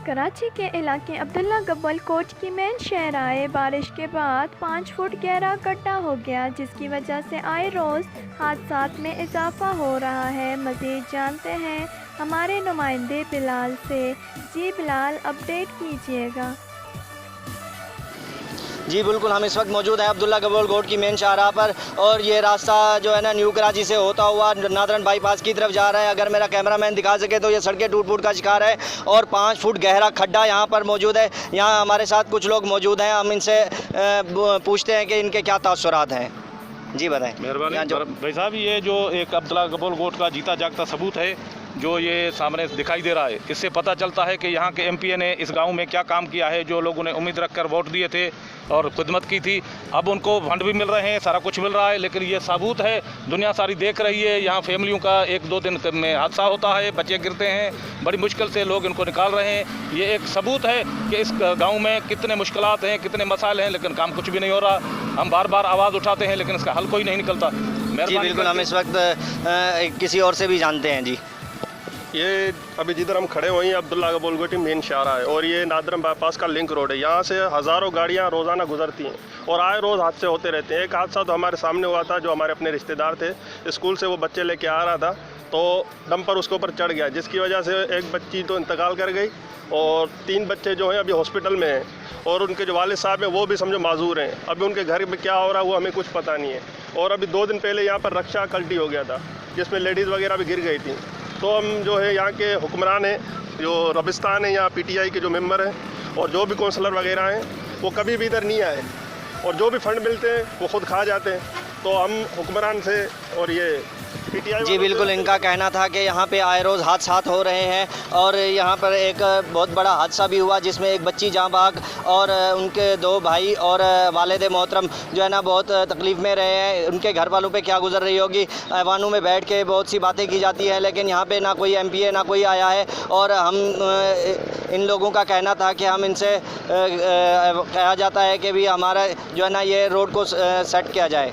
कराची के इलाके अब्दुल्ला गब्बल कोट की मेन शहराए बारिश के बाद 5 फुट गहरा गड्ढा हो गया, जिसकी वजह से आए रोज़ हादसात में इजाफा हो रहा है। मज़ीद जानते हैं हमारे नुमाइंदे बिलाल से। जी बिलाल, अपडेट कीजिएगा। जी बिल्कुल, हम इस वक्त मौजूद हैं अब्दुल्ला गब्बल कोट की मेन शाहराह पर और ये रास्ता जो है ना न्यू कराची से होता हुआ नादरन बाईपास की तरफ जा रहा है। अगर मेरा कैमरामैन दिखा सके तो ये सड़कें टूट फूट का शिकार है और 5 फुट गहरा खड्डा यहाँ पर मौजूद है। यहाँ हमारे साथ कुछ लोग मौजूद हैं, हम इनसे पूछते हैं कि इनके क्या तासुरात हैं। जी बताएं। मेहरबानी भाई साहब, ये जो एक अब्दुल्ला गब्बल कोट का जीता जागता सबूत है जो ये सामने दिखाई दे रहा है, इससे पता चलता है कि यहाँ के एमपीए ने इस गांव में क्या काम किया है। जो लोग उन्हें उम्मीद रखकर वोट दिए थे और खिदमत की थी, अब उनको फंड भी मिल रहे हैं, सारा कुछ मिल रहा है, लेकिन ये सबूत है, दुनिया सारी देख रही है। यहाँ फैमिलियों का 1-2 दिन में हादसा होता है, बच्चे गिरते हैं, बड़ी मुश्किल से लोग इनको निकाल रहे हैं। ये एक सबूत है कि इस गाँव में कितने मुश्किलात हैं, कितने मसाइल हैं, लेकिन काम कुछ भी नहीं हो रहा। हम बार बार आवाज़ उठाते हैं लेकिन इसका हल कोई नहीं निकलता। जी बिल्कुल, हम इस वक्त किसी और से भी जानते हैं। जी, ये अभी जिधर हम खड़े हुए हैं अब्दुल्ला गब्बल कोट मेन शाहराह है और ये नादरन बाईपास का लिंक रोड है। यहाँ से हज़ारों गाड़ियाँ रोज़ाना गुजरती हैं और आए रोज़ हादसे होते रहते हैं। एक हादसा तो हमारे सामने हुआ था, जो हमारे अपने रिश्तेदार थे, स्कूल से वो बच्चे लेके आ रहा था तो डंपर उसके ऊपर चढ़ गया, जिसकी वजह से एक बच्ची तो इंतकाल कर गई और 3 बच्चे जो हैं अभी हॉस्पिटल में हैं और उनके जो वालिद साहब हैं वो भी समझो माजूर हैं। अभी उनके घर में क्या हो रहा है वो हमें कुछ पता नहीं है। और अभी 2 दिन पहले यहाँ पर रक्षा कल्टी हो गया था, जिसमें लेडीज़ वगैरह भी गिर गई थी। तो हम जो है यहाँ के हुक्मरान हैं, जो रबिस्तान है, यहाँ PTI के जो मेंबर हैं और जो भी कौंसलर वगैरह हैं, वो कभी भी इधर नहीं आए और जो भी फंड मिलते हैं वो खुद खा जाते हैं। तो हम हुक्मरान से और ये PTI जी बिल्कुल, इनका कहना था कि यहाँ पे आए रोज़ हादसात हो रहे हैं और यहाँ पर एक बहुत बड़ा हादसा भी हुआ जिसमें एक बच्ची जाँ बाग और उनके 2 भाई और वालिद मोहतरम जो है ना बहुत तकलीफ़ में रहे हैं। उनके घर वालों पे क्या गुजर रही होगी। ऐवानों में बैठ के बहुत सी बातें की जाती हैं, लेकिन यहाँ पे ना कोई MPA ना कोई आया है और हम इन लोगों का कहना था कि हम इनसे कहा जाता है कि भी हमारा जो है ना ये रोड को सेट किया जाए।